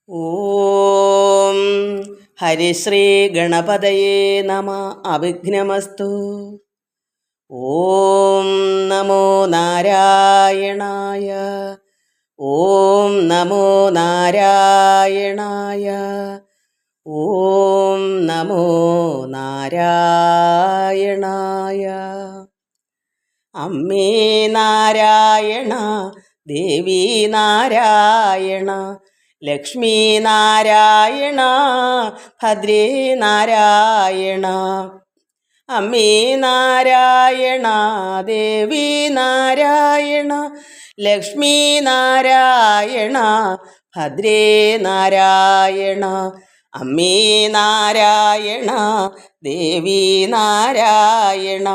ഓം ഹരിശ്രീ ഗണപതയേ നമ. അവിഘ്നമസ്തു. ഓം നമോ നാരായണായ. ഓം നമോ നാരായണായ. ഓം നമോ നാരായണായ. അമ്മേ നാരായണ, ദേവി നാരായണ, ലക്ഷ്മീ നാരായണ, ഭദ്രേ നാരായണ. അമ്മേ നാരായണ, ദേവി നാരായണ, ലക്ഷ്മീ നാരായണ, ഭദ്രേ നാരായണ. അമ്മേ നാരായണ, ദേവി നാരായണ,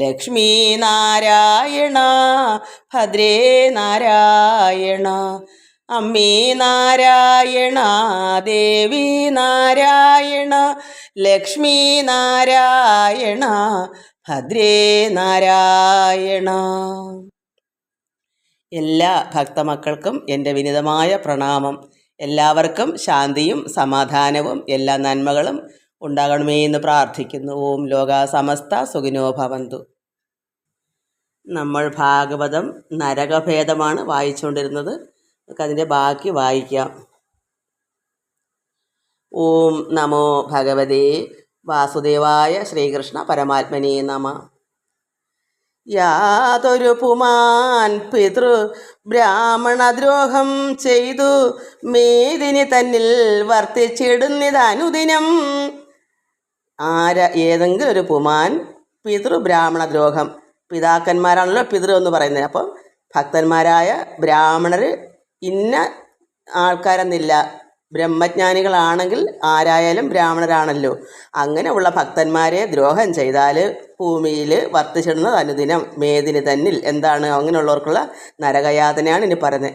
ലക്ഷ്മീ നാരായണ, ഭദ്രേ നാരായണ. അമ്മേ നാരായണ, ദേവി നാരായണ, ലക്ഷ്മീ നാരായണ, ഭദ്രേ നാരായണ. എല്ലാ ഭക്തമക്കൾക്കും എൻ്റെ വിനീതമായ പ്രണാമം. എല്ലാവർക്കും ശാന്തിയും സമാധാനവും എല്ലാ നന്മകളും ഉണ്ടാകണമേ എന്ന് പ്രാർത്ഥിക്കുന്നു. ഓം ലോകാ സമസ്ത സുഖിനോ ഭവന്തു. നമ്മൾ ഭാഗവതം നരകഭേദമാണ് വായിച്ചുകൊണ്ടിരുന്നത്. നമുക്കതിൻ്റെ ബാക്കി വായിക്കാം. ഓം നമോ ഭഗവതേ വാസുദേവായ. ശ്രീകൃഷ്ണ പരമാത്മനേ നമ. യാതൊരു പുമാൻ പിതൃ ബ്രാഹ്മണദ്രോഹം ചെയ്തു മേദിനി തന്നിൽ വർത്തിച്ചിടുന്നിതനുദിനം. ഏതെങ്കിലും ഒരു പുമാൻ പിതൃബ്രാഹ്മണദ്രോഹം, പിതാക്കന്മാരാണല്ലോ പിതൃ എന്ന് പറയുന്നത്. അപ്പം ഭക്തന്മാരായ ബ്രാഹ്മണർ ഇന്ന ആൾക്കാരെന്നില്ല, ബ്രഹ്മജ്ഞാനികളാണെങ്കിൽ ആരായാലും ബ്രാഹ്മണരാണല്ലോ. അങ്ങനെയുള്ള ഭക്തന്മാരെ ദ്രോഹം ചെയ്താൽ ഭൂമിയിൽ വർത്തിച്ചിടുന്നത് അനുദിനം മേദിനി തന്നിൽ. എന്താണ് അങ്ങനെയുള്ളവർക്കുള്ള നരകയാതനയാണ് ഇനി പറയുന്നത്.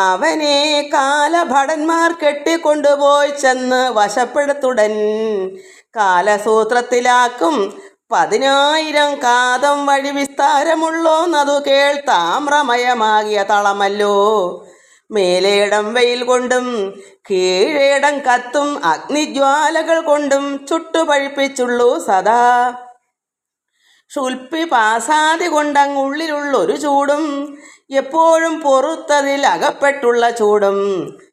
അവനെ കാലഭടന്മാർ കെട്ടിക്കൊണ്ടുപോയി ചെന്ന് വശപ്പെടുത്തുടൻ കാലസൂത്രത്തിലാക്കും 10,000 കാതം വഴി വിസ്താരമുള്ളോന്നതു കേൾ താമ്രമയമാകിയ തളമല്ലോ. മേലേടം വെയിൽ കൊണ്ടും കീഴേടം കത്തും അഗ്നിജ്വാലകൾ കൊണ്ടും ചുട്ടുപഴിപ്പിച്ചുള്ളൂ സദാ. ക്ഷുൽപ്പി പാസാതി കൊണ്ടങ്ങുള്ളിലുള്ളൊരു ചൂടും എപ്പോഴും പൊറുത്തതിൽ അകപ്പെട്ടുള്ള ചൂടും.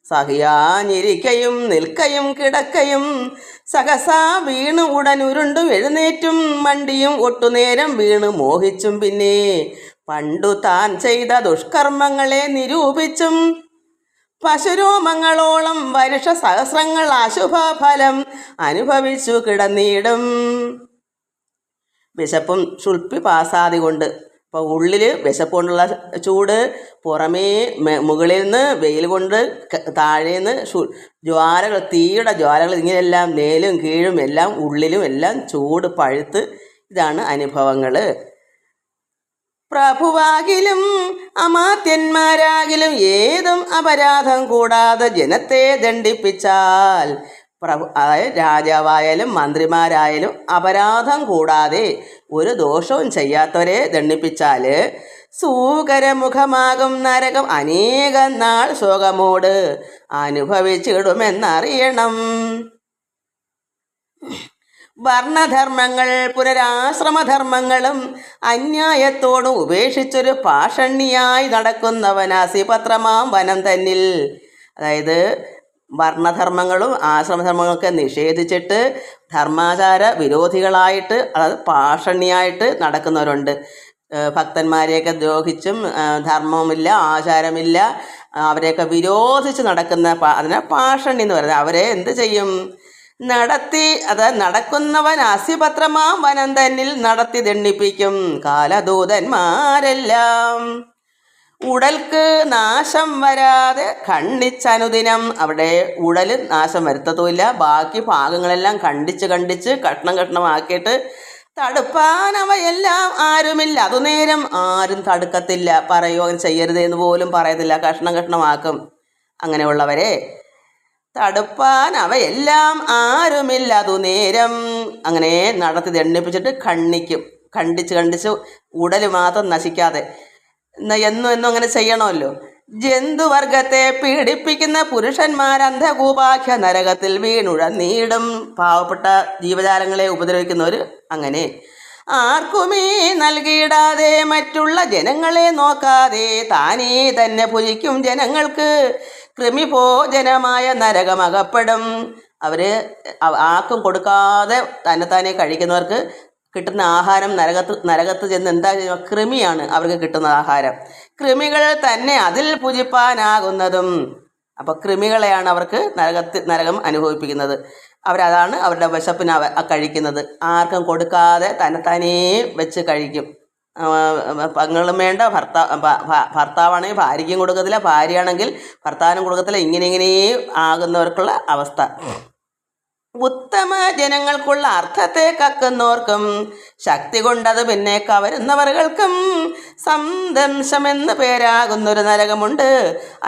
സഹിയാഞ്ഞിരിക്കയും നിൽക്കയും കിടക്കയും സഹസാ വീണു ഉടൻ ഉരുണ്ടും എഴുന്നേറ്റും മണ്ടിയും ഒട്ടുനേരം വീണു മോഹിച്ചും പിന്നെ പണ്ടു താൻ ചെയ്ത ദുഷ്കർമ്മങ്ങളെ നിരൂപിച്ചും പശുരോമങ്ങളോളം വരുഷ സഹസ്രങ്ങൾ അശുഭഫലം അനുഭവിച്ചു കിടന്നിടും. വിശപ്പും ക്ഷുൽപ്പി പാസാതി കൊണ്ട്, അപ്പോൾ ഉള്ളിൽ വിശപ്പ് കൊണ്ടുള്ള ചൂട്, പുറമേ മുകളിൽ നിന്ന് വെയിൽ കൊണ്ട്, താഴേന്ന് ജ്വാലകൾ, തീയുടെ ജ്വാലകൾ, ഇങ്ങനെയെല്ലാം മേലും കീഴും എല്ലാം ഉള്ളിലും എല്ലാം ചൂട് പഴുത്ത്. ഇതാണ് അനുഭവങ്ങൾ. പ്രഭുവാകിലും അമാത്യന്മാരാകിലും ഏതും അപരാധം കൂടാതെ ജനത്തെ ദണ്ഡിപ്പിച്ചാൽ, അതായത് രാജാവായാലും മന്ത്രിമാരായാലും അപരാധം കൂടാതെ ഒരു ദോഷവും ചെയ്യാത്തവരെ ദണ്ഡിപ്പിച്ചാൽ സൂകരമുഖമാകും നരകം അനേക നാൾ ശോകമോട് അനുഭവിച്ചിടുമെന്നറിയണം. വർണ്ണധർമ്മങ്ങൾ പുനരാശ്രമധർമ്മങ്ങളും അന്യായത്തോടും ഉപേക്ഷിച്ചൊരു പാഷണ്ണിയായി നടക്കുന്നവനാസിപത്രമാം വനം തന്നിൽ. അതായത് വർണ്ണധർമ്മങ്ങളും ആശ്രമധർമ്മങ്ങളൊക്കെ നിഷേധിച്ചിട്ട് ധർമാചാര വിരോധികളായിട്ട്, അതായത് പാഷണ്ണിയായിട്ട് നടക്കുന്നവരുണ്ട്. ഭക്തന്മാരെയൊക്കെ ദ്രോഹിച്ചും ധർമ്മമില്ല, ആചാരമില്ല, അവരെയൊക്കെ വിരോധിച്ച് നടക്കുന്ന അതിനെ പാഷണ്ണി എന്ന് പറയുന്നത്. അവരെ എന്ത് ചെയ്യും? നടത്തി, അതായത് നടക്കുന്നവൻ അസിപത്രമാം വനം തന്നിൽ നടത്തി ദണ്ഡിപ്പിക്കും കാലദൂതന്മാരെല്ലാം. ഉടൽക്ക് നാശം വരാതെ ഖണ്ഡിച്ചനുദിനം. അവിടെ ഉടൽ നാശം വരുത്തതുമില്ല, ബാക്കി ഭാഗങ്ങളെല്ലാം ഖണ്ഡിച്ച് കഷ്ണം കഷ്ണമാക്കിയിട്ട് തടുപ്പാനവയെല്ലാം ആരുമില്ല. അതുനേരം ആരും തടുക്കത്തില്ല, പറയുമോ അങ്ങനെ ചെയ്യരുത് എന്ന് പോലും പറയത്തില്ല, കഷ്ണം കഷ്ണമാക്കും. അങ്ങനെയുള്ളവരെ തടുപ്പാൻ അവയെല്ലാം ആരുമില്ല അതുനേരം. അങ്ങനെ നടത്തി ദണ്ഡിപ്പിച്ചിട്ട് ഖണ്ഡിച്ച് ഉടൽ മാത്രം നശിക്കാതെ. എന്നും അങ്ങനെ ചെയ്യണമല്ലോ. ജന്തുവർഗത്തെ പീഡിപ്പിക്കുന്ന പുരുഷന്മാർ അന്ധകൂപാഖ്യ നരകത്തിൽ വീണുഴന്നീടും. പാവപ്പെട്ട ജീവജാലങ്ങളെ ഉപദ്രവിക്കുന്നവർ അങ്ങനെ. ആർക്കുമേ നൽകിയിടാതെ മറ്റുള്ള ജനങ്ങളെ നോക്കാതെ താനേ തന്നെ ഭുജിക്കും ജനങ്ങൾക്ക് കൃമിഭോജനമായ നരകമകപ്പെടും. അവർ ആർക്കും കൊടുക്കാതെ തന്നെത്താനെ കഴിക്കുന്നവർക്ക് കിട്ടുന്ന ആഹാരം നരകത്ത് ചെന്ന് എന്താ ചെയ്യുക? കൃമിയാണ് അവർക്ക് കിട്ടുന്ന ആഹാരം. കൃമികൾ തന്നെ അതിൽ ഭുജിപ്പാനാകുന്നതും. അപ്പോൾ കൃമികളെയാണ് അവർക്ക് നരകം അനുഭവിപ്പിക്കുന്നത്. അവരതാണ് അവരുടെ വിശപ്പിന് കഴിക്കുന്നത്. ആർക്കും കൊടുക്കാതെ തന്നെത്താനേ വെച്ച് കഴിക്കും. പങ്ങളും വേണ്ട, ഭർത്താവാണെങ്കിൽ ഭാര്യയ്ക്കും കൊടുക്കത്തില്ല, ഭാര്യയാണെങ്കിൽ ഭർത്താവിനും കൊടുക്കത്തില്ല. ഇങ്ങനെ ആകുന്നവർക്കുള്ള അവസ്ഥ. ഉത്തമ ജനങ്ങൾക്കുള്ള അർത്ഥത്തെ കക്കുന്നവർക്കും ശക്തി കൊണ്ടത് പിന്നെ കവരുന്നവർക്കും സംദംശമെന്ന് പേരാകുന്നൊരു നരകമുണ്ട്.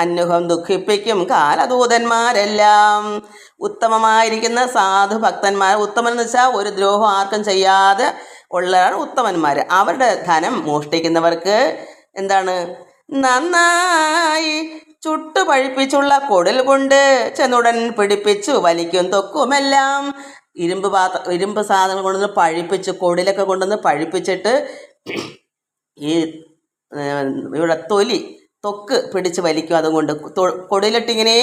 അന്യുഹം ദുഃഖിപ്പിക്കും കാലദൂതന്മാരെല്ലാം. ഉത്തമമായിരിക്കുന്ന സാധു ഭക്തന്മാർ, ഉത്തമൻ എന്ന് വെച്ചാൽ ഒരു ദ്രോഹം ആർക്കും ചെയ്യാതെ ഉള്ളതാണ് ഉത്തമന്മാർ. അവരുടെ ധനം മോഷ്ടിക്കുന്നവർക്ക് എന്താണ്? നന്നായി ചുട്ടു പഴിപ്പിച്ചുള്ള കൊടിൽ കൊണ്ട് ചെന്നുടൻ പിടിപ്പിച്ചു വലിക്കും തൊക്കുമെല്ലാം. ഇരുമ്പ് സാധനങ്ങൾ കൊണ്ടുവന്ന് പഴിപ്പിച്ച്, കൊടിലൊക്കെ കൊണ്ടുവന്ന് പഴിപ്പിച്ചിട്ട് ഈ ഇവിടെ തൊക്ക് പിടിച്ച് വലിക്കും. അതുകൊണ്ട് കൊടിലിട്ടിങ്ങനെ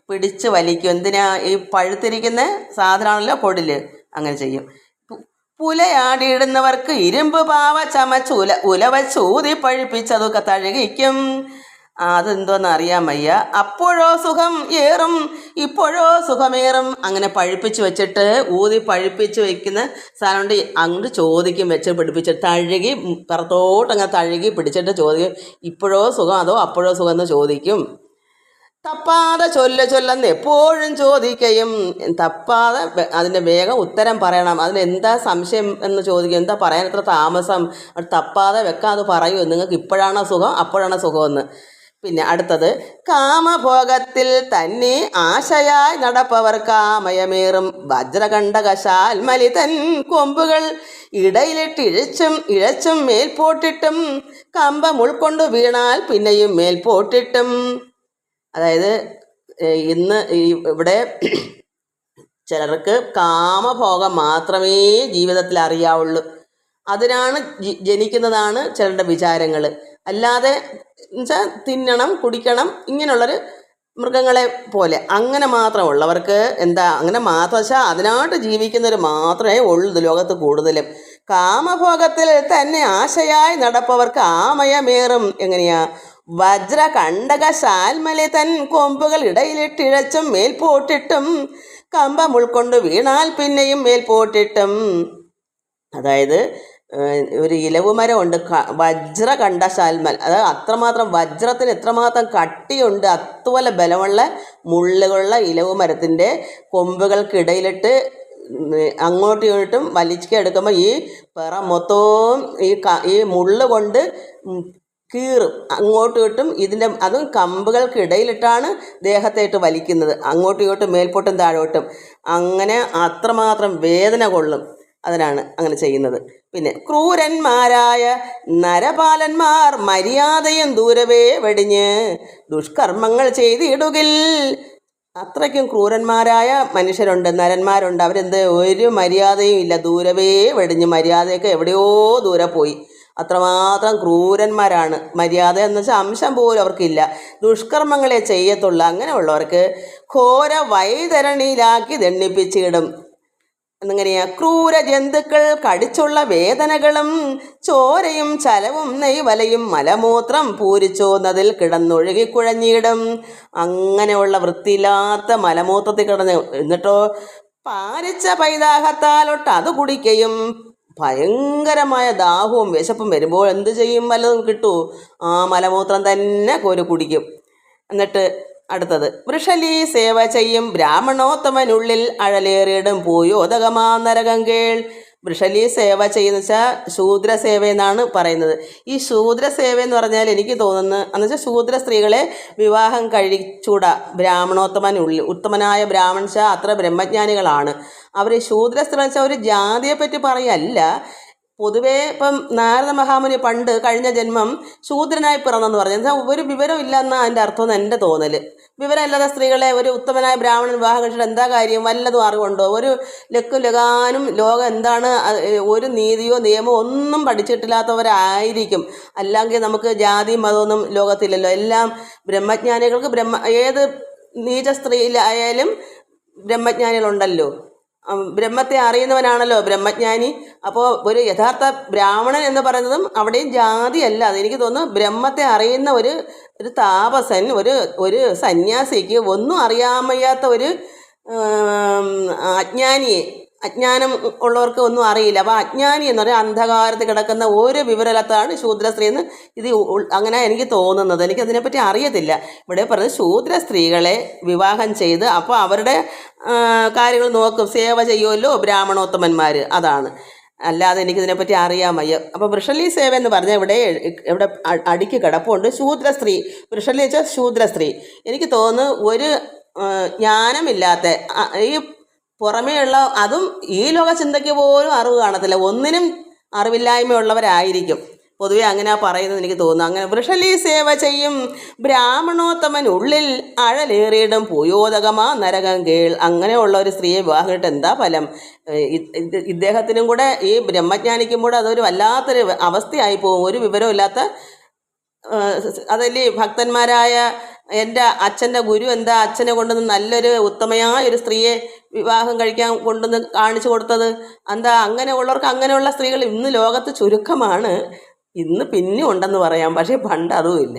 പിടിച്ച് വലിക്കും. എന്തിനാ? ഈ പഴുത്തിരിക്കുന്ന സാധനമാണല്ലോ കൊടിൽ. അങ്ങനെ ചെയ്യും. പുലയാടിയിടുന്നവർക്ക് ഇരുമ്പ് പാവ ചമച്ച് ഉലവച്ചൂതി പഴിപ്പിച്ചതൊക്കെ തഴുകിക്കും. അതെന്തോന്ന് അറിയാൻ വയ്യ. അപ്പോഴോ സുഖം ഏറും ഇപ്പോഴോ സുഖമേറും. അങ്ങനെ പഴിപ്പിച്ച് വെച്ചിട്ട് ഊതി പഴിപ്പിച്ച് വയ്ക്കുന്ന സാധനം കൊണ്ട് അങ്ങോട്ട് ചോദിക്കും. വെച്ച് പിടിപ്പിച്ചിട്ട് തഴുകി പുറത്തോട്ടങ്ങനെ തഴുകി പിടിച്ചിട്ട് ചോദിക്കും, ഇപ്പോഴോ സുഖം അതോ അപ്പോഴോ സുഖം എന്ന് ചോദിക്കും. തപ്പാതെ ചൊല്ലെന്ന് എപ്പോഴും ചോദിക്കുകയും തപ്പാതെ അതിൻ്റെ വേഗം ഉത്തരം പറയണം. അതിനെന്താ സംശയം എന്ന് ചോദിക്കും. എന്താ പറയാൻ എത്ര താമസം? തപ്പാതെ വെക്കാതെ പറയൂ, നിങ്ങൾക്ക് ഇപ്പോഴാണോ സുഖം അപ്പോഴാണോ സുഖമെന്ന്. പിന്നെ അടുത്തത്, കാമഭോഗത്തിൽ തന്നെ ആശയായി നടപ്പവർ കാമയമേറും വജ്രകണ്ഠകശാൽ മലിതൻ കൊമ്പുകൾ ഇടയിലിട്ട് ഇഴച്ചും മേൽപോട്ടിട്ടും കമ്പം ഉൾക്കൊണ്ടു വീണാൽ പിന്നെയും മേൽപോട്ടിട്ടും. അതായത് ഇന്ന് ഇവിടെ ചിലർക്ക് കാമഭോഗം മാത്രമേ ജീവിതത്തിൽ അറിയാവുള്ളൂ. അതിനാണ് ജനിക്കുന്നതാണ് ചിലരുടെ വിചാരങ്ങൾ. അല്ലാതെ എന്നുവെച്ചാൽ തിന്നണം കുടിക്കണം ഇങ്ങനെയുള്ളൊരു മൃഗങ്ങളെ പോലെ അങ്ങനെ മാത്രമുള്ളവർക്ക് എന്താ, അങ്ങനെ മാത്രം വെച്ചാൽ അതിനായിട്ട് ജീവിക്കുന്നവർ മാത്രമേ ഉള്ളൂ ലോകത്ത് കൂടുതലും. കാമഭോഗത്തിൽ തന്നെ ആശയായി നടപ്പവർക്ക് ആമയമേറും. എങ്ങനെയാ? വജ്രകണ്ഠകശാൽമലി തൻ കൊമ്പുകൾ ഇടയിലിട്ടിഴച്ചും മേൽപോട്ടിട്ടും കമ്പം ഉൾക്കൊണ്ട് വീണാൽ പിന്നെയും മേൽപോട്ടിട്ടും. അതായത് ഒരു ഇലവുമരമുണ്ട്, വജ്രകണ്ഠശാൽമൽ. അത് അത്രമാത്രം വജ്രത്തിന് എത്രമാത്രം കട്ടിയുണ്ട്, അതുപോലെ ബലമുള്ള മുള്ളുകളുള്ള ഇലവുമരത്തിൻ്റെ കൊമ്പുകൾക്കിടയിലിട്ട് അങ്ങോട്ടും ഇങ്ങോട്ടും വലിച്ചെടുക്കുമ്പോൾ ഈ പിറ മൊത്തവും ഈ മുള്ള് കൊണ്ട് കീറും അങ്ങോട്ടും ഇങ്ങോട്ടും. അതും കമ്പുകൾക്കിടയിലിട്ടാണ് ദേഹത്തേട്ട് വലിക്കുന്നത്, അങ്ങോട്ടും ഇങ്ങോട്ടും മേൽപോട്ടും താഴോട്ടും. അങ്ങനെ അത്രമാത്രം വേദന കൊള്ളും. അതിനാണ് അങ്ങനെ ചെയ്യുന്നത്. പിന്നെ ക്രൂരന്മാരായ നരപാലന്മാർ മര്യാദയും ദൂരവേ വെടിഞ്ഞ് ദുഷ്കർമ്മങ്ങൾ ചെയ്തിടുകിൽ. അത്രയ്ക്കും ക്രൂരന്മാരായ മനുഷ്യരുണ്ട്, നരന്മാരുണ്ട്. അവരെന്ത് ഒരു മര്യാദയും ഇല്ല, ദൂരവേ വെടിഞ്ഞ്. മര്യാദയൊക്കെ എവിടെയോ ദൂരെ പോയി. അത്രമാത്രം ക്രൂരന്മാരാണ്. മര്യാദ എന്ന് വെച്ചാൽ അംശം പോലും അവർക്കില്ല, ദുഷ്കർമ്മങ്ങളെ ചെയ്യത്തുള്ളൂ. അങ്ങനെയുള്ളവർക്ക് ഘോര വൈതരണിയിലാക്കി ദണ്ഡിപ്പിച്ചിടും. എന്നിങ്ങനെയാ? ക്രൂര ജന്തുക്കൾ കടിച്ചുള്ള വേദനകളും ചോരയും ചലവും നെയ്വലയും മലമൂത്രം പൂരിച്ചോന്നതിൽ കിടന്നൊഴുകിക്കുഴഞ്ഞിടും. അങ്ങനെയുള്ള വൃത്തിയില്ലാത്ത മലമൂത്രത്തിൽ കിടന്ന് എന്നിട്ടോ പാരിച്ച പൈതാഹത്താലൊട്ട് അത് കുടിക്കുകയും ഭയങ്കരമായ ദാഹവും വിശപ്പും വരുമ്പോൾ എന്ത് ചെയ്യും? വല്ലതും കിട്ടുമോ? ആ മലമൂത്രം തന്നെ കോരി കുടിക്കും. എന്നിട്ട് അടുത്തത്, വൃഷലി സേവ ചെയ്യും ബ്രാഹ്മണോത്തമനുള്ളിൽ അഴലേറിയിടും പൂയോദകമാ നരകം കേൾ. വൃഷലി സേവ ചെയ്യുന്ന വെച്ചാൽ ശൂദ്രസേവ എന്നാണ് പറയുന്നത്. ഈ ശൂദ്രസേവ എന്ന് പറഞ്ഞാൽ എനിക്ക് തോന്നുന്നു എന്നുവെച്ചാൽ ശൂദ്ര സ്ത്രീകളെ വിവാഹം കഴിച്ചൂടാ. ബ്രാഹ്മണോത്തമനുള്ളിൽ, ഉത്തമനായ ബ്രാഹ്മണ അത്ര ബ്രഹ്മജ്ഞാനികളാണ് അവർ. ശൂദ്ര സ്ത്രീ വെച്ചാൽ ഒരു ജാതിയെ പറ്റി പറയല്ല, പൊതുവേ ഇപ്പം നാരദ മഹാമുനി പണ്ട് കഴിഞ്ഞ ജന്മം ശൂദ്രനായി പിറന്നെന്ന് പറഞ്ഞു. എന്നാൽ ഒരു വിവരം ഇല്ല എന്നാണ് അതിൻ്റെ അർത്ഥം എന്ന് എൻ്റെ തോന്നൽ. വിവരമില്ലാത്ത സ്ത്രീകളെ ഒരു ഉത്തമനായ ബ്രാഹ്മണൻ വിവാഹം കഴിച്ചിട്ട് എന്താ കാര്യം? വല്ലതും അറിവുണ്ടോ? ഒരു ലക്കും ലഗാനും ലോകം എന്താണ്, ഒരു നീതിയോ നിയമമോ ഒന്നും പഠിച്ചിട്ടില്ലാത്തവരായിരിക്കും. അല്ലെങ്കിൽ നമുക്ക് ജാതി മതമൊന്നും ലോകത്തില്ലല്ലോ. എല്ലാം ബ്രഹ്മജ്ഞാനികൾക്ക് ഏത് നീച സ്ത്രീയിലായാലും ബ്രഹ്മജ്ഞാനികളുണ്ടല്ലോ. ബ്രഹ്മത്തെ അറിയുന്നവനാണല്ലോ ബ്രഹ്മജ്ഞാനി. അപ്പോൾ ഒരു യഥാർത്ഥ ബ്രാഹ്മണൻ എന്ന് പറയുന്നതും അവിടെയും ജാതിയല്ല. അതെനിക്ക് തോന്നുന്നു ബ്രഹ്മത്തെ അറിയുന്ന ഒരു താപസൻ, ഒരു സന്യാസിക്ക് ഒന്നും അറിയാൻ വയ്യാത്ത ഒരു അജ്ഞാനം ഉള്ളവർക്ക് ഒന്നും അറിയില്ല. അപ്പോൾ അജ്ഞാനി എന്ന് പറയുന്നത് അന്ധകാരത്തിൽ കിടക്കുന്ന ഒരു വിവരമില്ലാത്തതാണ് ശൂദ്രസ്ത്രീ എന്ന് അങ്ങനെ എനിക്ക് തോന്നുന്നത്. എനിക്കതിനെപ്പറ്റി അറിയത്തില്ല. ഇവിടെ പറയുന്നത് ശൂദ്ര സ്ത്രീകളെ വിവാഹം ചെയ്ത് അപ്പോൾ അവരുടെ കാര്യങ്ങൾ നോക്കും, സേവ ചെയ്യുമല്ലോ ബ്രാഹ്മണോത്തമന്മാർ. അതാണ്, അല്ലാതെ എനിക്കിതിനെപ്പറ്റി അറിയാൻ വയ്യ. അപ്പോൾ വൃഷലി സേവ എന്ന് പറഞ്ഞാൽ ഇവിടെ അടിക്ക് കിടപ്പുണ്ട് ശൂദ്രസ്ത്രീ. വൃഷലി വെച്ചാൽ ശൂദ്രസ്ത്രീ. എനിക്ക് തോന്നുന്നു ഒരു ജ്ഞാനമില്ലാത്ത ഈ പുറമേയുള്ള, അതും ഈ ലോക ചിന്തയ്ക്ക് പോലും അറിവ് കാണത്തില്ല, ഒന്നിനും അറിവില്ലായ്മയുള്ളവരായിരിക്കും പൊതുവെ. അങ്ങനെ പറയുന്നത് എനിക്ക് തോന്നുന്നു. അങ്ങനെ വൃഷലി സേവ ചെയ്യും ബ്രാഹ്മണോത്തമൻ ഉള്ളിൽ അഴലേറിയിടും പൂയോദകമാ നരകം കേൾ. അങ്ങനെയുള്ള ഒരു സ്ത്രീയെ വിവാഹമായിട്ട് എന്താ ഫലം? ഇദ്ദേഹത്തിനും കൂടെ ഈ ബ്രഹ്മജ്ഞാനിക്കും കൂടെ അതൊരു വല്ലാത്തൊരു അവസ്ഥയായി പോകും. ഒരു വിവരവും ഇല്ലാത്ത, അതല്ലേ ഭക്തന്മാരായ എൻ്റെ അച്ഛൻ്റെ ഗുരു എന്താ അച്ഛനെ കൊണ്ടുവന്ന് നല്ലൊരു ഉത്തമയായ ഒരു സ്ത്രീയെ വിവാഹം കഴിക്കാൻ കൊണ്ടുവന്ന് കാണിച്ചു കൊടുത്തത് എന്താ? അങ്ങനെയുള്ളവർക്ക്, അങ്ങനെയുള്ള സ്ത്രീകൾ ഇന്ന് ലോകത്ത് ചുരുക്കമാണ്. ഇന്ന് പിന്നെ ഉണ്ടെന്ന് പറയാം, പക്ഷേ പണ്ട് അതും ഇല്ല.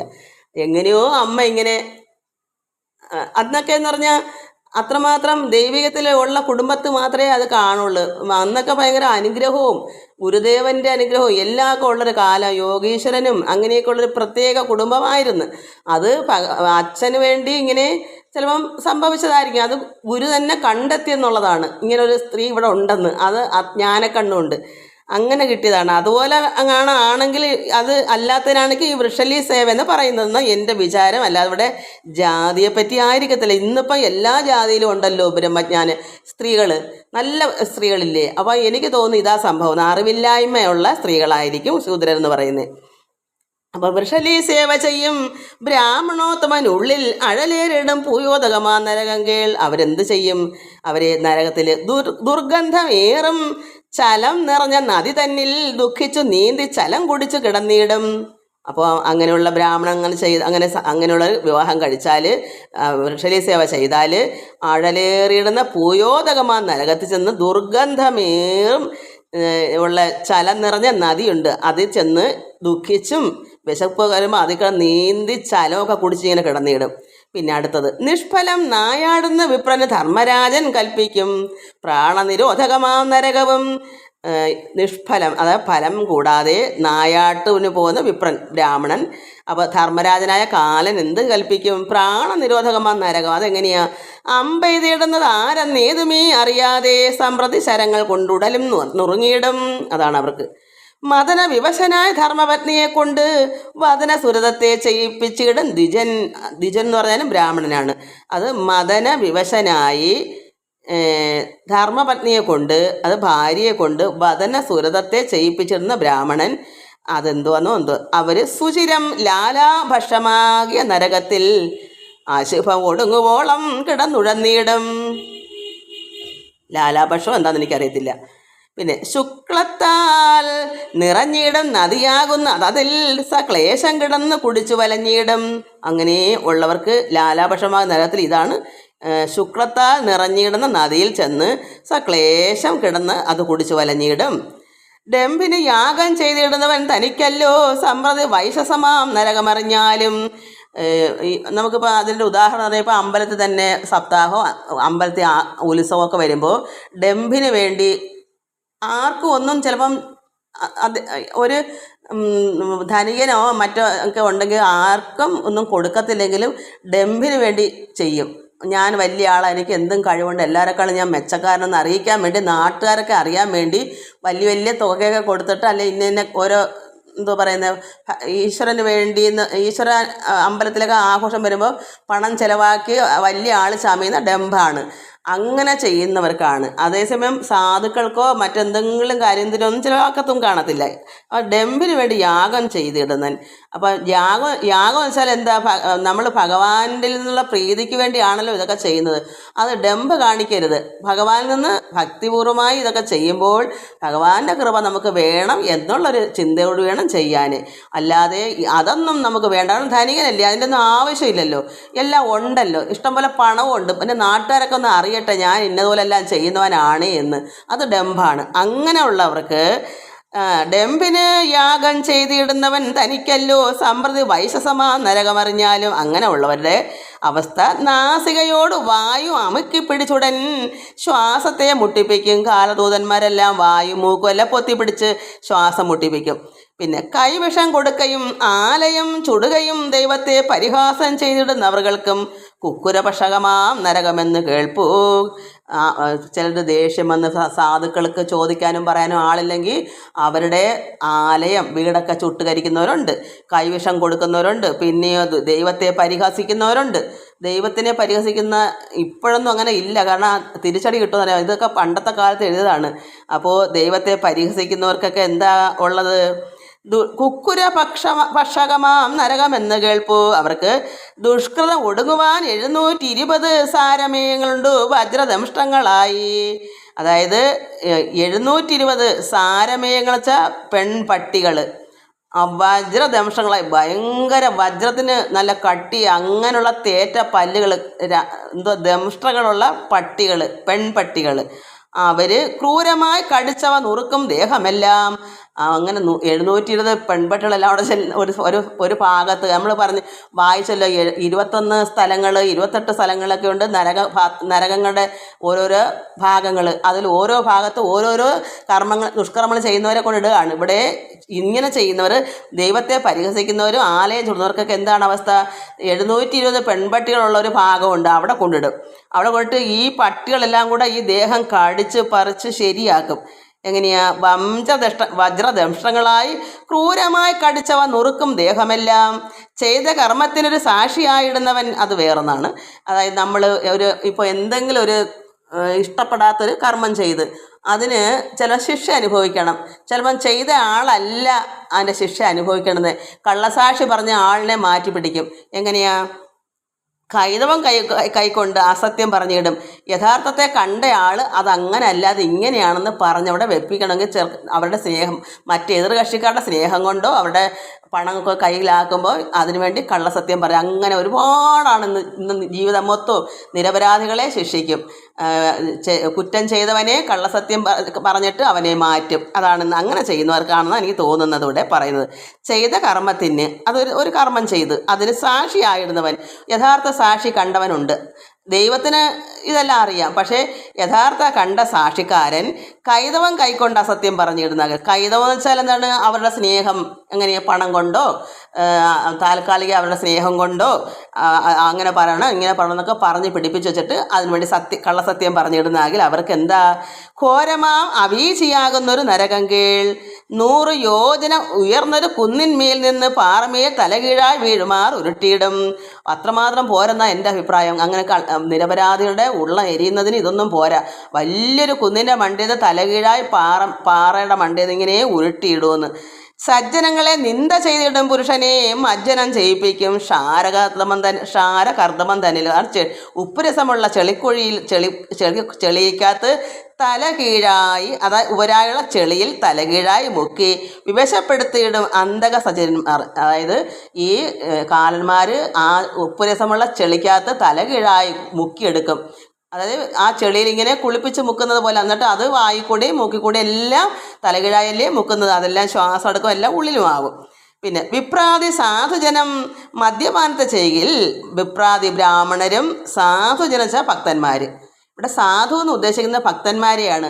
എങ്ങനെയോ അമ്മ ഇങ്ങനെ, അന്നൊക്കെ എന്ന് പറഞ്ഞാൽ അത്രമാത്രം ദൈവികത്തിൽ ഉള്ള കുടുംബത്ത് മാത്രമേ അത് കാണുള്ളൂ. അന്നൊക്കെ ഭയങ്കര അനുഗ്രഹവും ഗുരുദേവൻ്റെ അനുഗ്രഹവും എല്ലാവർക്കും ഉള്ളൊരു കാലം. യോഗീശ്വരനും അങ്ങനെയൊക്കെ ഉള്ളൊരു പ്രത്യേക കുടുംബമായിരുന്നു. അത് അച്ഛന് വേണ്ടി ഇങ്ങനെ ചിലപ്പം സംഭവിച്ചതായിരിക്കും. അത് ഗുരു തന്നെ കണ്ടെത്തിയെന്നുള്ളതാണ്. ഇങ്ങനൊരു സ്ത്രീ ഇവിടെ ഉണ്ടെന്ന്, അത് ജ്ഞാനക്കണ്ണുണ്ട്, അങ്ങനെ കിട്ടിയതാണ്. അതുപോലെ ആണെങ്കിൽ അത് അല്ലാത്തതിനാണെങ്കിൽ ഈ വൃഷലി സേവ എന്ന് പറയുന്നതെന്ന് എൻ്റെ വിചാരം. അല്ലാതെ ഇവിടെ ജാതിയെ പറ്റി ആയിരിക്കത്തില്ല. ഇന്നിപ്പം എല്ലാ ജാതിയിലും ഉണ്ടല്ലോ ബ്രഹ്മജ്ഞാന സ്ത്രീകൾ, നല്ല സ്ത്രീകളില്ലേ. അപ്പോൾ എനിക്ക് തോന്നുന്നു ഇതാ സംഭവം, അറിവില്ലായ്മയുള്ള സ്ത്രീകളായിരിക്കും ശൂദ്രരെന്ന് പറയുന്നത്. അപ്പോൾ വൃഷലി സേവ ചെയ്യും ബ്രാഹ്മണോത്തമൻ ഉള്ളിൽ അഴലേറിടും പൂയോദകമാ നരകം കേൾ. അവരെന്ത് ചെയ്യും? അവരെ നരകത്തിൽ ദുർഗന്ധമേറും ചലം നിറഞ്ഞ നദി തന്നിൽ ദുഃഖിച്ചു നീന്തി ചലം കുടിച്ചു കിടന്നിടും. അപ്പോൾ അങ്ങനെയുള്ള ബ്രാഹ്മണങ്ങൾ അങ്ങനെയുള്ള വിവാഹം കഴിച്ചാൽ, വൃഷലി സേവ ചെയ്താൽ അഴലേറിയിടുന്ന പൂയോദകമാ നരകത്തിൽ ചെന്ന് ദുർഗന്ധമേറും ഉള്ള ചലം നിറഞ്ഞ നദിയുണ്ട്, അതിൽ ചെന്ന് ദുഃഖിച്ചും വിശപ്പ് വരുമ്പോൾ അതിൽ നീന്തി ചലമൊക്കെ കുടിച്ച് ഇങ്ങനെ കിടന്നിടും. പിന്നെ അടുത്തത്, നിഷ്ഫലം നായാടുന്ന വിപ്രന് ധർമ്മരാജൻ കൽപ്പിക്കും പ്രാണനിരോധകമാം നരകവും. നിഷ്ഫലം, അതായത് ഫലം കൂടാതെ നായാട്ടിന് പോകുന്ന വിപ്രൻ ബ്രാഹ്മണൻ. അപ്പോൾ ധർമ്മരാജനായ കാലൻ എന്ത് കൽപ്പിക്കും? പ്രാണനിരോധകമാം നരകം. അതെങ്ങനെയാ? അമ്പെയ്തിടുന്നത് ആരെന്നേതുമേ അറിയാതെ സമ്പ്രതി ശരങ്ങൾ കൊണ്ടുടലും നുറുങ്ങിയിടും. അതാണ് അവർക്ക്. മദന വിവശനായ ധർമ്മപത്നിയെ കൊണ്ട് വദന സുരതത്തെ ചെയ്യിപ്പിച്ചിടും ദ്വിജൻ. ദ്വിജൻ എന്ന് പറഞ്ഞാലും ബ്രാഹ്മണനാണ്. അത് മദന വിവശനായി ധർമ്മപത്നിയെ കൊണ്ട്, അത് ഭാര്യയെ കൊണ്ട് വദന സുരതത്തെ ചെയ്യിപ്പിച്ചിടുന്ന ബ്രാഹ്മണൻ. അതെന്തുവന്നോ അവർ സുചിരം ലാലാഭക്ഷമാകിയ നരകത്തിൽ അശുഭം ഒടുങ്ങുവോളം കിടന്നുഴന്നീടും. ലാലാഭക്ഷം എന്താണെന്ന് എനിക്കറിയത്തില്ല. പിന്നെ ശുക്ലത്താൽ നിറഞ്ഞിടും നദിയാകുന്ന അതിൽ സക്ലേശം കിടന്ന് കുടിച്ചു വലഞ്ഞിടും. അങ്ങനെ ഉള്ളവർക്ക് ലാലാഭക്ഷമാകുന്ന നരകത്തിൽ ഇതാണ്. ശുക്ലത്താൽ നിറഞ്ഞിടുന്ന നദിയിൽ ചെന്ന് സക്ലേശം കിടന്ന് അത് കുടിച്ചു വലഞ്ഞിടും. ഡംഭിന് യാഗം ചെയ്തിടുന്നവൻ തനിക്കല്ലോ സമ്പ്രതി വൈശസമാം നരകമറിഞ്ഞാലും. നമുക്കിപ്പോൾ അതിൻ്റെ ഉദാഹരണം പറയുമ്പോൾ അമ്പലത്തിൽ തന്നെ സപ്താഹം, അമ്പലത്തിൽ ഉത്സവമൊക്കെ വരുമ്പോൾ ഡംഭിന് വേണ്ടി ആർക്കും ഒന്നും ചിലപ്പം ഒരു ധനികനോ മറ്റോ ഒക്കെ ഉണ്ടെങ്കിൽ ആർക്കും ഒന്നും കൊടുക്കത്തില്ലെങ്കിലും ഡംഭിന് വേണ്ടി ചെയ്യും. ഞാൻ വലിയ ആളാണ്, എനിക്ക് എന്തും കഴിവുണ്ട്, എല്ലാവരെക്കാളും ഞാൻ മെച്ചക്കാരനെന്ന് അറിയിക്കാൻ വേണ്ടി, നാട്ടുകാരൊക്കെ അറിയാൻ വേണ്ടി വലിയ വലിയ തുകയൊക്കെ കൊടുത്തിട്ട്, അല്ലെ ഇന്ന ഓരോ എന്തോ പറയുന്നത് ഈശ്വരന് വേണ്ടി ഈശ്വര അമ്പലത്തിലൊക്കെ ആഘോഷം വരുമ്പോൾ പണം ചിലവാക്കി വലിയ ആൾ ചമയുന്ന ഡംഭാണ്. അങ്ങനെ ചെയ്യുന്നവർക്കാണ്. അതേസമയം സാധുക്കൾക്കോ മറ്റെന്തെങ്കിലും കാര്യത്തിനൊന്നും ചിലവാക്കത്തും കാണത്തില്ല. ഡംബിന് വേണ്ടി യാഗം ചെയ്തിടുന്നൻ. അപ്പം യാഗം വെച്ചാൽ എന്താ, നമ്മൾ ഭഗവാനിൽ നിന്നുള്ള പ്രീതിക്ക് വേണ്ടിയാണല്ലോ ഇതൊക്കെ ചെയ്യുന്നത്. അത് ഡംബ് കാണിക്കരുത്. ഭഗവാനിൽ നിന്ന് ഭക്തിപൂർവ്വമായി ഇതൊക്കെ ചെയ്യുമ്പോൾ ഭഗവാന്റെ കൃപ നമുക്ക് വേണം എന്നുള്ളൊരു ചിന്തയോട് വേണം ചെയ്യാൻ. അല്ലാതെ അതൊന്നും നമുക്ക് വേണ്ട. കാരണം ധനികനല്ലേ, അതിൻ്റെ ഒന്നും ആവശ്യമില്ലല്ലോ, എല്ലാം ഉണ്ടല്ലോ, ഇഷ്ടംപോലെ പണവും ഉണ്ട്. പിന്നെ നാട്ടുകാരൊക്കെ ഒന്ന് അറിയട്ടെ ഞാൻ ഇന്നതുപോലെല്ലാം ചെയ്യുന്നവനാണ് എന്ന്. അത് ഡംബാണ്. അങ്ങനെയുള്ളവർക്ക് ഡംബിന് യാഗം ചെയ്തിടുന്നവൻ തനിക്കല്ലോ സമൃദ്ധി വൈശസമാ നരകമറിഞ്ഞാലും. അങ്ങനെ ഉള്ളവരുടെ അവസ്ഥ നാസികയോട് വായു അമുക്കി പിടിച്ചുടൻ ശ്വാസത്തെ മുട്ടിപ്പിക്കും. കാലദൂതന്മാരെല്ലാം വായു മൂക്കുമെല്ലാം പൊത്തിപ്പിടിച്ച് ശ്വാസം മുട്ടിപ്പിക്കും. പിന്നെ കൈവിഷം കൊടുക്കയും ആലയം ചുടുകയും ദൈവത്തെ പരിഹാസം ചെയ്തിടുന്നവർകൾക്കും കുക്കുരപക്ഷകമാം നരകമെന്ന് കേൾപ്പൂ. ചിലരുടെ ദേഷ്യം വന്ന് സാധുക്കൾക്ക് ചോദിക്കാനും പറയാനും ആളില്ലെങ്കിൽ അവരുടെ ആലയം വീടൊക്കെ ചുട്ടുകരിക്കുന്നവരുണ്ട്, കൈവിഷം കൊടുക്കുന്നവരുണ്ട്, പിന്നെയോ ദൈവത്തെ പരിഹസിക്കുന്നവരുണ്ട്. ദൈവത്തിനെ പരിഹസിക്കുന്ന ഇപ്പോഴൊന്നും അങ്ങനെ ഇല്ല, കാരണം തിരിച്ചടി കിട്ടുമെന്ന്. ഇതൊക്കെ പണ്ടത്തെ കാലത്ത് എഴുതിയതാണ്. അപ്പോൾ ദൈവത്തെ പരിഹസിക്കുന്നവർക്കൊക്കെ എന്താ ഉള്ളത്? കുക്കുരപക്ഷകമാം നരകമെന്ന് കേൾപ്പൂ. അവർക്ക് ദുഷ്കൃതം ഒടുങ്ങുവാൻ 720 സാരമേയങ്ങളുണ്ട് വജ്രദംഷ്ടങ്ങളായി. അതായത് 720 സാരമേയങ്ങൾ വെച്ചാൽ പെൺപട്ടികൾ, വജ്രദംഷ്ടങ്ങളായി, ഭയങ്കര വജ്രത്തിന് നല്ല കട്ടി അങ്ങനെയുള്ള തേറ്റ പല്ലുകൾ, ദംഷ്ടങ്ങളുള്ള പട്ടികൾ, പെൺപട്ടികൾ. അവർ ക്രൂരമായി കടിച്ചവ നുറുക്കും ദേഹമെല്ലാം. അങ്ങനെ 720 പെൺപട്ടികളെല്ലാം അവിടെ ഒരു ഭാഗത്ത് നമ്മൾ പറഞ്ഞ് വായിച്ചല്ലോ, 21 സ്ഥലങ്ങൾ 28 സ്ഥലങ്ങളൊക്കെ ഉണ്ട് നരകങ്ങളുടെ ഓരോരോ ഭാഗങ്ങൾ. അതിൽ ഓരോ ഭാഗത്ത് ഓരോരോ ദുഷ്കർമ്മങ്ങൾ ചെയ്യുന്നവരെ കൊണ്ട് ഇടുകയാണ്. ഇവിടെ ഇങ്ങനെ ചെയ്യുന്നവർ, ദൈവത്തെ പരിഹസിക്കുന്നവരും ആലയം ചുടുന്നവർക്കൊക്കെ എന്താണ് അവസ്ഥ? 720 പെൺപട്ടികളുള്ള ഒരു ഭാഗമുണ്ട്, അവിടെ കൊണ്ടിടും. അവിടെ കൊണ്ടിട്ട് ഈ പട്ടികളെല്ലാം കൂടെ ഈ ദേഹം കടിച്ച് പറിച്ച് ശരിയാക്കും. എങ്ങനെയാ? വജ്രദംഷ്ടങ്ങളായി ക്രൂരമായി കടിച്ചവ നുറുക്കും ദേഹമെല്ലാം. ചെയ്ത കർമ്മത്തിനൊരു സാക്ഷിയായിടുന്നവൻ അത് വേറൊന്നാണ്. അതായത് നമ്മൾ ഇപ്പോൾ എന്തെങ്കിലും ഒരു ഇഷ്ടപ്പെടാത്തൊരു കർമ്മം ചെയ്ത് അതിന് ചില ശിക്ഷ അനുഭവിക്കണം. ചിലപ്പം ചെയ്ത ആളല്ല അതിൻ്റെ ശിക്ഷ അനുഭവിക്കണമെന്ന് കള്ളസാക്ഷി പറഞ്ഞ ആളിനെ മാറ്റി പിടിക്കും. എങ്ങനെയാ? കൈതവം കൈക്കൊണ്ട് അസത്യം പറഞ്ഞിടും. യഥാർത്ഥത്തെ കണ്ടയാൾ അതങ്ങനെ അല്ലാതെ ഇങ്ങനെയാണെന്ന് പറഞ്ഞവിടെ വെപ്പിക്കണമെങ്കിൽ അവരുടെ സ്നേഹം, മറ്റെതിർ കക്ഷിക്കാരുടെ സ്നേഹം കൊണ്ടോ അവരുടെ പണമൊക്കെ കയ്യിലാക്കുമ്പോൾ അതിനുവേണ്ടി കള്ളസത്യം പറയും. അങ്ങനെ ഒരുപാടാണ് ഇന്ന് ജീവിതം മൊത്തവും നിരപരാധികളെ ശിക്ഷിക്കും. കുറ്റം ചെയ്തവനെ കള്ളസത്യം പറഞ്ഞിട്ട് അവനെ മാറ്റും. അതാണ് അങ്ങനെ ചെയ്യുന്നവർക്കാണെന്ന് എനിക്ക് തോന്നുന്നത് ഇവിടെ പറയുന്നത്. ചെയ്ത കർമ്മത്തിന് ഒരു കർമ്മം ചെയ്ത് അതിന് സാക്ഷിയായിടുന്നവൻ, യഥാർത്ഥ സാക്ഷി കണ്ടവനുണ്ട്. ദൈവത്തിന് ഇതെല്ലാം അറിയാം. പക്ഷേ യഥാർത്ഥ കണ്ട സാക്ഷിക്കാരൻ കൈതവം കൈക്കൊണ്ട് അസത്യം പറഞ്ഞിടുന്നത്. കൈതവം എന്ന് വെച്ചാൽ എന്താണ്? അവരുടെ സ്നേഹം, എങ്ങനെയാണ്? പണം കൊണ്ടോ താൽക്കാലിക അവരുടെ സ്നേഹം കൊണ്ടോ അങ്ങനെ പറയണം ഇങ്ങനെ പറയണം എന്നൊക്കെ പറഞ്ഞ് പിടിപ്പിച്ച് വെച്ചിട്ട് അതിനുവേണ്ടി കള്ളസത്യം പറഞ്ഞിടുന്നെങ്കിൽ അവർക്ക് എന്താ? ഘോരമാം അവീചിയാകുന്നൊരു നരകം കീഴ് 100 യോജന ഉയർന്നൊരു കുന്നിന്മേൽ നിന്ന് പാറമേൽ തലകീഴായി വീഴുമാർ ഉരുട്ടിയിടും. അത്രമാത്രം പോരെന്നാ എൻ്റെ അഭിപ്രായം. അങ്ങനെ നിരപരാധികളുടെ ഉള്ള എരിയുന്നതിന് ഇതൊന്നും പോരാ. വലിയൊരു കുന്നിൻ്റെ മണ്ടേന്ന് തലകീഴായി പാറയുടെ മണ്ടേന്ന് ഇങ്ങനെ ഉരുട്ടിയിടുമെന്ന്. സജ്ജനങ്ങളെ നിന്ദ ചെയ്തിടും പുരുഷനെ മജ്ജനം ചെയ്യിപ്പിക്കും. ക്ഷാരകർദ്ദമം തന്നിൽ ഉപ്പുരസമുള്ള ചെളിക്കുഴിയിൽ ചെളിക്കകത്ത് തല കീഴായി, അതായത് ഉപരായുള്ള ചെളിയിൽ തലകീഴായി മുക്കി വിവശപ്പെടുത്തിയിടും അന്തക സജ്ജന്മാർ. അതായത് ഈ കാലന്മാർ ആ ഉപ്പുരസമുള്ള ചെളിക്കകത്ത് തലകീഴായി മുക്കിയെടുക്കും. അതായത് ആ ചെളിയിൽ ഇങ്ങനെ കുളിപ്പിച്ച് മുക്കുന്നത് പോലെ. എന്നിട്ട് അത് വായിക്കൂടി മൂക്കിക്കൂടി എല്ലാം തലകീഴായല്ലേ മുക്കുന്നത്. അതെല്ലാം ശ്വാസം എടുക്കും, എല്ലാം ഉള്ളിലുമാകും. പിന്നെ വിപ്രാതി സാധുജനം മദ്യപാനത്തെ ചെയ്യിൽ. വിപ്രാതി ബ്രാഹ്മണരും സാധുജനം വെച്ചാൽ ഭക്തന്മാർ. ഇവിടെ സാധു എന്ന് ഉദ്ദേശിക്കുന്ന ഭക്തന്മാരെയാണ്.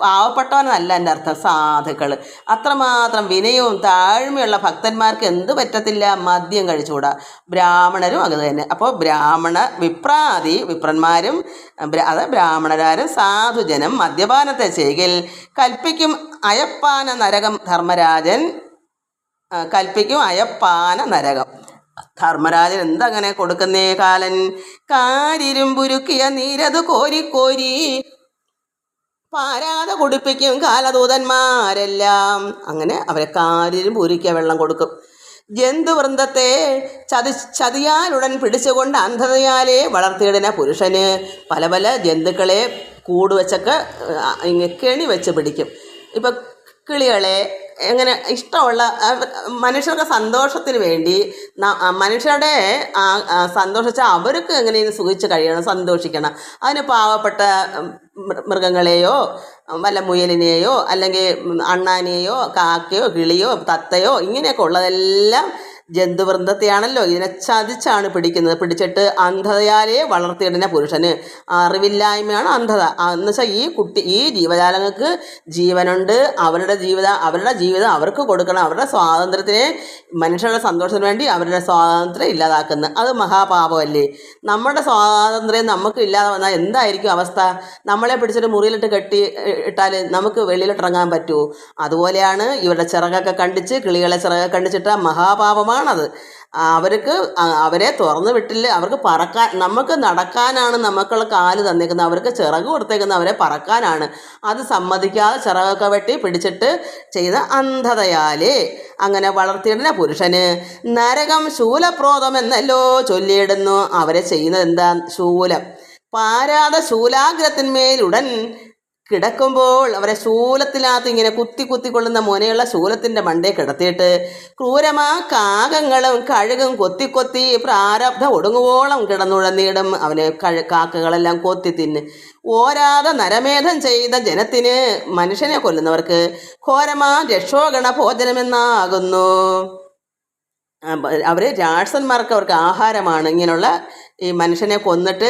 പാവപ്പെട്ടവനല്ല എൻ്റെ അർത്ഥം. സാധുക്കൾ, അത്രമാത്രം വിനയവും താഴ്മയുള്ള ഭക്തന്മാർക്ക് എന്ത് പറ്റത്തില്ല? മദ്യം കഴിച്ചുകൂടാ. ബ്രാഹ്മണരും അത് തന്നെ. അപ്പോൾ വിപ്രന്മാരും ബ്രാഹ്മണരാരും സാധുജനം മദ്യപാനത്തെ ചെയ്യിൽ കൽപ്പിക്കും അയപ്പാന നരകം. ധർമ്മരാജൻ കൽപ്പിക്കും അയപ്പാന നരകം. ധർമ്മരാജൻ എന്തങ്ങനെ കൊടുക്കുന്നേ? കാലൻ കാരിരുമ്പുരുക്കിയ നീരത് കോരിക്കോരി പാരാതെ കുടിപ്പിക്കും കാലദൂതന്മാരെല്ലാം. അങ്ങനെ അവരെ കാരിരുമ്പുരുക്കിയ വെള്ളം കൊടുക്കും. ജന്തുവൃന്ദത്തെ ചതിയാലുടൻ പിടിച്ചുകൊണ്ട് അന്ധതയാലേ വളർത്തിയിടുന്ന പുരുഷന് പല പല ജന്തുക്കളെ കൂടുവെച്ചൊക്കെ കെണി വെച്ച് പിടിക്കും. ഇപ്പം കിളികളെ എങ്ങനെ ഇഷ്ടമുള്ള മനുഷ്യരുടെ സന്തോഷത്തിന് വേണ്ടി മനുഷ്യരുടെ സന്തോഷിച്ചാൽ അവർക്ക് എങ്ങനെയും സുഖിച്ച് കഴിയണം, സന്തോഷിക്കണം. അതിന് പാവപ്പെട്ട മൃഗങ്ങളെയോ വല്ല മുയലിനെയോ അല്ലെങ്കിൽ അണ്ണാനെയോ കാക്കയോ കിളിയോ തത്തയോ ഇങ്ങനെയൊക്കെ ഉള്ളതെല്ലാം ജന്തുവൃന്ദത്തെയാണല്ലോ ഇതിനെ ചതിച്ചാണ് പിടിക്കുന്നത്. പിടിച്ചിട്ട് അന്ധതയാലേ വളർത്തിയിടുന്ന പുരുഷന് അറിവില്ലായ്മയാണ് അന്ധത. എന്ന് വെച്ചാൽ ഈ ജീവജാലങ്ങൾക്ക് ജീവനുണ്ട്, അവരുടെ ജീവിതം അവർക്ക് കൊടുക്കണം. അവരുടെ സ്വാതന്ത്ര്യത്തിനെ മനുഷ്യരുടെ സന്തോഷത്തിന് വേണ്ടി അവരുടെ സ്വാതന്ത്ര്യം ഇല്ലാതാക്കുന്നത് അത് മഹാപാപമല്ലേ? നമ്മുടെ സ്വാതന്ത്ര്യം നമുക്ക് ഇല്ലാതെ വന്നാൽ എന്തായിരിക്കും അവസ്ഥ? നമ്മളെ പിടിച്ചിട്ട് മുറിയിലിട്ട് ഇട്ടാൽ നമുക്ക് വെളിയിലിട്ടിറങ്ങാൻ പറ്റുമോ? അതുപോലെയാണ് ഇവരുടെ ചിറകൊക്കെ കണ്ടിച്ച്, കിളികളെ ചിറകൊക്കെ കണ്ടിച്ചിട്ട് മഹാപാപമാണത്. അവരെ തുറന്നു വിട്ടില്ല. അവർക്ക് പറക്കാൻ, നമുക്ക് നടക്കാനാണ് നമുക്കുള്ള കാല് തന്നേക്കുന്നത്, അവർക്ക് ചിറക് കൊടുത്തേക്കുന്നത് അവരെ പറക്കാനാണ്. അത് സമ്മതിക്കാതെ ചിറകൊക്കെ വെട്ടി പിടിച്ചിട്ട് ചെയ്ത അന്ധതയാലേ അങ്ങനെ വളർത്തിയിടുന്ന പുരുഷന് നരകം ശൂലപ്രോതം എന്നല്ലോ ചൊല്ലിയിടുന്നു. അവരെ ചെയ്യുന്നത് എന്താ? ശൂലം പാരാതെ ശൂലാഗ്രത്തിന്മേലുടൻ കിടക്കുമ്പോൾ അവരെ ശൂലത്തിനകത്ത് ഇങ്ങനെ കുത്തിക്കൊള്ളുന്ന മുനയുള്ള ശൂലത്തിൻ്റെ മണ്ടേ കിടത്തിയിട്ട് ക്രൂരമാ കാകങ്ങളും കഴുകും കൊത്തി പ്രാരബ്ധം ഒടുങ്ങുവോളം കിടന്നുഴന്നിടും. അവനെ കാക്കകളെല്ലാം കൊത്തി തിന്ന് ഓരാതെ നരമേധം ചെയ്ത ജനത്തിന്, മനുഷ്യനെ കൊല്ലുന്നവർക്ക് ഘോരമാ രക്ഷോഗണ ഭോജനമെന്നാകുന്നു. അവർ രാക്ഷസന്മാർക്ക് അവർക്ക് ആഹാരമാണ്. ഇങ്ങനെയുള്ള ഈ മനുഷ്യനെ കൊന്നിട്ട്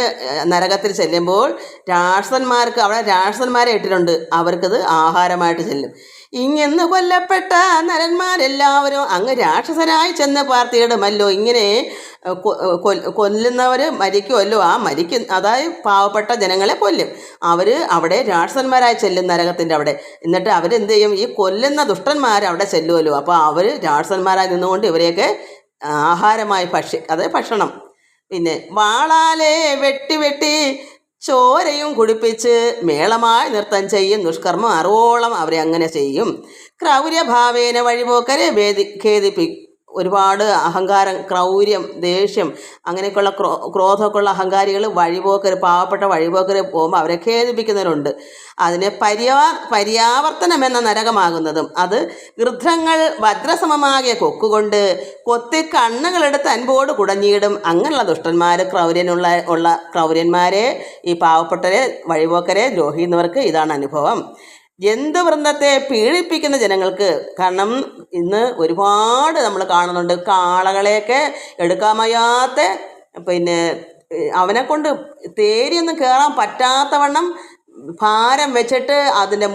നരകത്തിൽ ചെല്ലുമ്പോൾ രാക്ഷസന്മാർക്ക് അവിടെ രാക്ഷസന്മാരെ ഇട്ടിട്ടുണ്ട്, അവർക്കത് ആഹാരമായിട്ട് ചെല്ലും. ഇങ്ങനെ കൊല്ലപ്പെട്ട നരന്മാരെല്ലാവരും അങ്ങ് രാക്ഷസനായി ചെന്ന് പാർത്തിയിടുമല്ലോ. ഇങ്ങനെ കൊല്ലുന്നവർ മരിക്കുമല്ലോ. അതായത് പാവപ്പെട്ട ജനങ്ങളെ കൊല്ലും. അവർ അവിടെ രാക്ഷസന്മാരായി ചെല്ലും നരകത്തിൻ്റെ അവിടെ. എന്നിട്ട് അവരെന്ത് ചെയ്യും? ഈ കൊല്ലുന്ന ദുഷ്ടന്മാർ അവിടെ ചെല്ലുമല്ലോ. അപ്പോൾ അവർ രാക്ഷസന്മാരായി നിന്നുകൊണ്ട് ഇവരെയൊക്കെ ആഹാരമായി ഭക്ഷണം. പിന്നെ വാളാലെ വെട്ടി ചോരയും കുടിപ്പിച്ച് മേളമായി നൃത്തം ചെയ്യും ദുഷ്കർമ്മം അറോളം അവരെ അങ്ങനെ ചെയ്യും. ക്രൗര്യഭാവേന വഴിപോക്കരെ ഒരുപാട് അഹങ്കാരം, ക്രൗര്യം, ദേഷ്യം അങ്ങനെയൊക്കെയുള്ള ക്രോധമൊക്കെ ഉള്ള അഹങ്കാരികൾ പാവപ്പെട്ട വഴിപോക്കർ പോകുമ്പോൾ അവരെ ഖേദിപ്പിക്കുന്നവരുണ്ട്. അതിനെ പര്യാവർത്തനം എന്ന നരകമാകുന്നതും അത് ഗൃധ്രങ്ങൾ വജ്രസമമാകിയ കൊക്കുകൊണ്ട് കൊത്തി കണ്ണുകളെടുത്ത് അൻപോട് കുടഞ്ഞിടും. അങ്ങനെയുള്ള ദുഷ്ടന്മാർ, ക്രൗര്യന്മാരെ, ഈ പാവപ്പെട്ടവരെ, വഴിപോക്കരെ ദ്രോഹിക്കുന്നവർക്ക് ഇതാണ് അനുഭവം. ജന്തുവൃന്ദത്തെ പീഡിപ്പിക്കുന്ന ജനങ്ങൾക്ക്, കാരണം ഇന്ന് ഒരുപാട് നമ്മൾ കാണുന്നുണ്ട് കാളകളെയൊക്കെ എടുക്കാൻ വയ്യാത്ത, പിന്നെ അവനെ കൊണ്ട് തേരിയൊന്നും കയറാൻ പറ്റാത്തവണ്ണം ഭാരം വെച്ചിട്ട് അതിൻ്റെ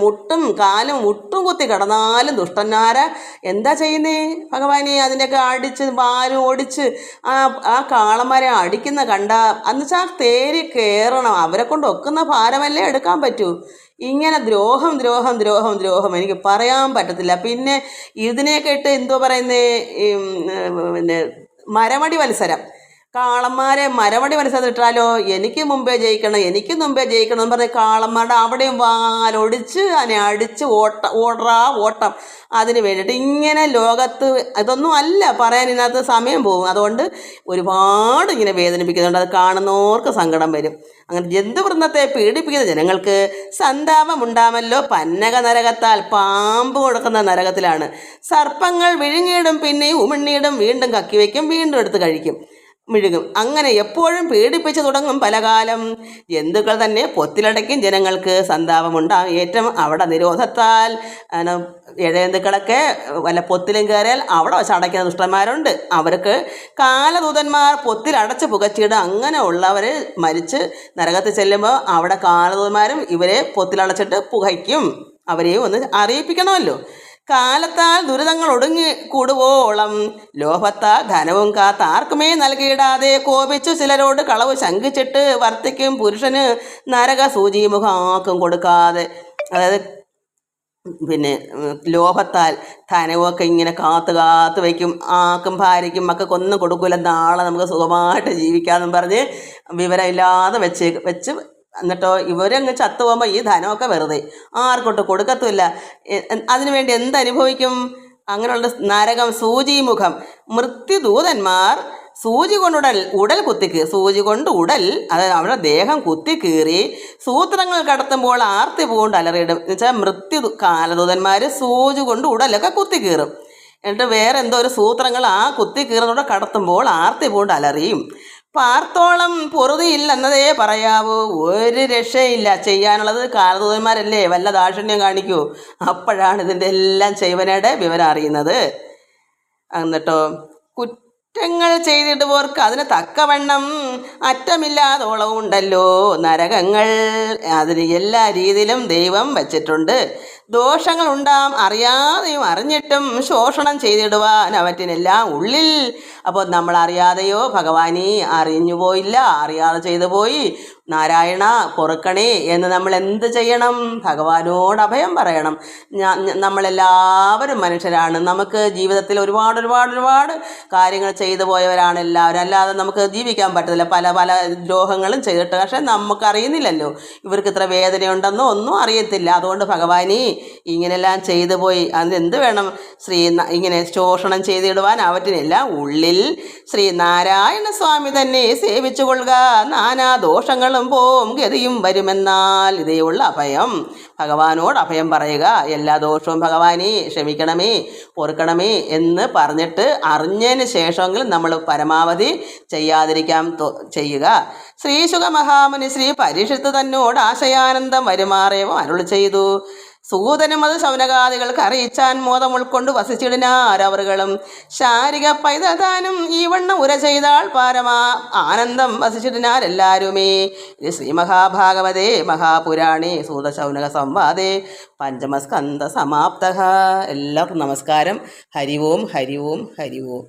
കാലും മുട്ടും കുത്തി കിടന്നാലും ദുഷ്ടന്മാരെ എന്താ ചെയ്യുന്നേ ഭഗവാനെ? അതിൻ്റെയൊക്കെ അടിച്ച് വാലും ഓടിച്ച് ആ കാളന്മാരെ അടിക്കുന്ന എന്ന് വെച്ചാൽ തേരി കയറണം. അവരെ കൊണ്ട് ഒക്കുന്ന ഭാരമല്ലേ എടുക്കാൻ പറ്റൂ. ഇങ്ങനെ ദ്രോഹം എനിക്ക് പറയാൻ പറ്റത്തില്ല. പിന്നെ ഇതിനെയൊക്കെ ഇട്ട് എന്തോ പറയുന്നേ, പിന്നെ മരമടി മത്സരം, കാളന്മാരെ മരമടി മത്സരത്തിട്ടാലോ എനിക്ക് മുമ്പേ ജയിക്കണം എന്ന് പറഞ്ഞ് കാളന്മാരുടെ അവിടെയും വാലൊടിച്ച് അതിനെ അടിച്ച് ഓട്ടം അതിന് വേണ്ടിയിട്ട് ഇങ്ങനെ ലോകത്ത് ഇതൊന്നും അല്ല പറയാൻ, ഇതിനകത്ത് സമയം പോകും. അതുകൊണ്ട് ഒരുപാട് ഇങ്ങനെ വേദനിപ്പിക്കുന്നുണ്ട്. അത് കാണുന്നവർക്ക് സങ്കടം വരും. അങ്ങനെ ജന്തുവൃന്ദത്തെ പീഡിപ്പിക്കുന്ന ജനങ്ങൾക്ക് സന്താപമുണ്ടാമല്ലോ പന്നക നരകത്താൽ. പാമ്പ് കൊടുക്കുന്ന നരകത്തിലാണ്. സർപ്പങ്ങൾ വിഴുങ്ങിയിടും, പിന്നെയും ഉമിണ്ണീടും, വീണ്ടും കക്കി വയ്ക്കും, വീണ്ടും എടുത്ത് കഴിക്കും, മിഴുകും. അങ്ങനെ എപ്പോഴും പീഡിപ്പിച്ചു തുടങ്ങും പലകാലം. ജന്തുക്കൾ തന്നെ പൊത്തിലടയ്ക്കും ജനങ്ങൾക്ക് സന്താപമുണ്ടാകും. ഏറ്റവും അവിടെ നിരോധത്താൽ ഇഴജന്തുക്കളൊക്കെ വല്ല പൊത്തിലും കയറിയാൽ അവിടെ വെച്ച് അടയ്ക്കുന്ന ദുഷ്ടന്മാരുണ്ട്. അവർക്ക് കാലദൂതന്മാർ പൊത്തിലടച്ച് പുകച്ചിടും. അങ്ങനെ ഉള്ളവർ മരിച്ച് നരകത്തിൽ ചെല്ലുമ്പോൾ അവിടെ കാലദൂതന്മാരും ഇവരെ പൊത്തിലടച്ചിട്ട് പുകയ്ക്കും. അവരെയും ഒന്ന് അറിയിപ്പിക്കണമല്ലോ. കാലത്താൽ ദുരിതങ്ങൾ ഒടുങ്ങി കൂടുവോളം ലോഭത്താൽ ധനവും കാത്ത് ആർക്കുമേ നൽകിയിടാതെ കോപിച്ചു ചിലരോട് കളവ് ശങ്കിച്ചിട്ട് വർത്തിക്കും പുരുഷന് നരക സൂചിമുഖം ആർക്കും കൊടുക്കാതെ. അതായത് പിന്നെ ലോഭത്താൽ ധനമൊക്കെ ഇങ്ങനെ കാത്ത് കാത്ത് വയ്ക്കും, ആക്കും ഭാര്യയ്ക്കും മക്കൾക്കൊന്നും കൊടുക്കില്ല, നാളെ നമുക്ക് സുഖമായിട്ട് ജീവിക്കാമെന്നും പറഞ്ഞ് വിവരമില്ലാതെ വെച്ച് എന്നിട്ടോ ഇവരങ്ങ് ചത്തുപോകുമ്പോൾ ഈ ധനമൊക്കെ വെറുതെ ആർക്കൊട്ട് കൊടുക്കത്തുമില്ല. അതിനുവേണ്ടി എന്തനുഭവിക്കും? അങ്ങനെയുള്ള നരകം, സൂചിമുഖം, മൃത്യുദൂതന്മാർ സൂചി സൂചി കൊണ്ട് ഉടൽ, അതായത് അവരുടെ ദേഹം കുത്തിക്കീറി സൂത്രങ്ങൾ കടത്തുമ്പോൾ ആർത്തി പൂണ്ട് അലറിയിടും. എന്ന് വെച്ചാൽ കാലദൂതന്മാർ സൂചി കൊണ്ട് ഉടലൊക്കെ കുത്തിക്കീറും. എന്നിട്ട് വേറെ എന്തോ ഒരു സൂത്രങ്ങൾ ആ കുത്തിക്കീറുന്നൂടെ കടത്തുമ്പോൾ ആർത്തി പൂണ്ട് അലറിയും. പാർത്തോളം പൊറുതിയില്ലെന്നതേ പറയാവൂ. ഒരു രക്ഷയില്ല. ചെയ്യാനുള്ളത് കാലദൂതന്മാരല്ലേ, വല്ല ദാക്ഷിണ്യം കാണിക്കൂ. അപ്പോഴാണ് ഇതിൻ്റെ എല്ലാം ചെയ്വനയുടെ വിവരം അറിയുന്നത്. എന്നിട്ടോ കുറ്റങ്ങൾ ചെയ്തിടുവോർക്ക് അതിന് തക്കവണ്ണം അറ്റമില്ലാതോളം ഉണ്ടല്ലോ നരകങ്ങൾ. അതിന് എല്ലാ രീതിയിലും ദൈവം വച്ചിട്ടുണ്ട്. ദോഷങ്ങളുണ്ടാം, അറിയാതെയും അറിഞ്ഞിട്ടും ശോഷണം ചെയ്തിടുവാൻ അവറ്റിനെല്ലാം ഉള്ളിൽ. അപ്പോൾ നമ്മൾ അറിയാതെയോ ഭഗവാനെ അറിഞ്ഞു പോയില്ല, അറിയാതെ ചെയ്തു പോയി, നാരായണ പൊറുക്കണേ എന്ന് നമ്മൾ എന്ത് ചെയ്യണം? ഭഗവാനോട് അഭയം പറയണം. നമ്മളെല്ലാവരും മനുഷ്യരാണ്. നമുക്ക് ജീവിതത്തിൽ ഒരുപാട് ഒരുപാട് ഒരുപാട് കാര്യങ്ങൾ ചെയ്തു പോയവരാണ് എല്ലാവരും. അല്ലാതെ നമുക്ക് ജീവിക്കാൻ പറ്റത്തില്ല. പല പല ദ്രോഹങ്ങളും ചെയ്തിട്ട്. പക്ഷേ നമുക്കറിയുന്നില്ലല്ലോ ഇവർക്ക് ഇത്ര വേദനയുണ്ടെന്നോ ഒന്നും അറിയത്തില്ല. അതുകൊണ്ട് ഭഗവാനെ ഇങ്ങനെല്ലാം ചെയ്തു പോയി, അതിനെന്ത് വേണം? ഇങ്ങനെ ശോഷണം ചെയ്തിടുവാൻ അവറ്റിനെല്ലാം ഉള്ളിൽ ശ്രീനാരായണ സ്വാമി തന്നെ സേവിച്ചു കൊള്ളുക. നാനാ ദോഷങ്ങളും പോം ഗതിയും വരുമെന്നാൽ ഇതേയുള്ള അഭയം. ഭഗവാനോട് അഭയം പറയുക. എല്ലാ ദോഷവും ഭഗവാനെ ക്ഷമിക്കണമേ, പൊറുക്കണമേ എന്ന് പറഞ്ഞിട്ട് അറിഞ്ഞതിന് ശേഷമെങ്കിലും നമ്മൾ പരമാവധി ചെയ്യാതിരിക്കാൻ ചെയ്യുക. ശ്രീശുക മഹാമുനി ശ്രീ പരീക്ഷിത്ത് തന്നോട് ആശയാനന്ദം വരുമാറേവോ അരുളി ചെയ്തു. സൂതനും അത് ശൗനകാദികൾക്ക് അറിയിച്ചാൻ മോദം ഉൾക്കൊണ്ട് വസിച്ചിടിനാരവറുകളും. ശാരിക പൈതദാനം ഈ വണ്ണം ഉര ചെയ്താൾ പാരമാ ആനന്ദം വസിച്ചിടിനാരെല്ലാരുമേ. ഇത് ശ്രീ മഹാഭാഗവതേ മഹാപുരാണേ സൂതശൗനക സംവാദേ പഞ്ചമസ്കന്ധ സമാപ്ത. എല്ലാവർക്കും നമസ്കാരം. ഹരി ഓം ഹരി ഓം ഹരി ഓം.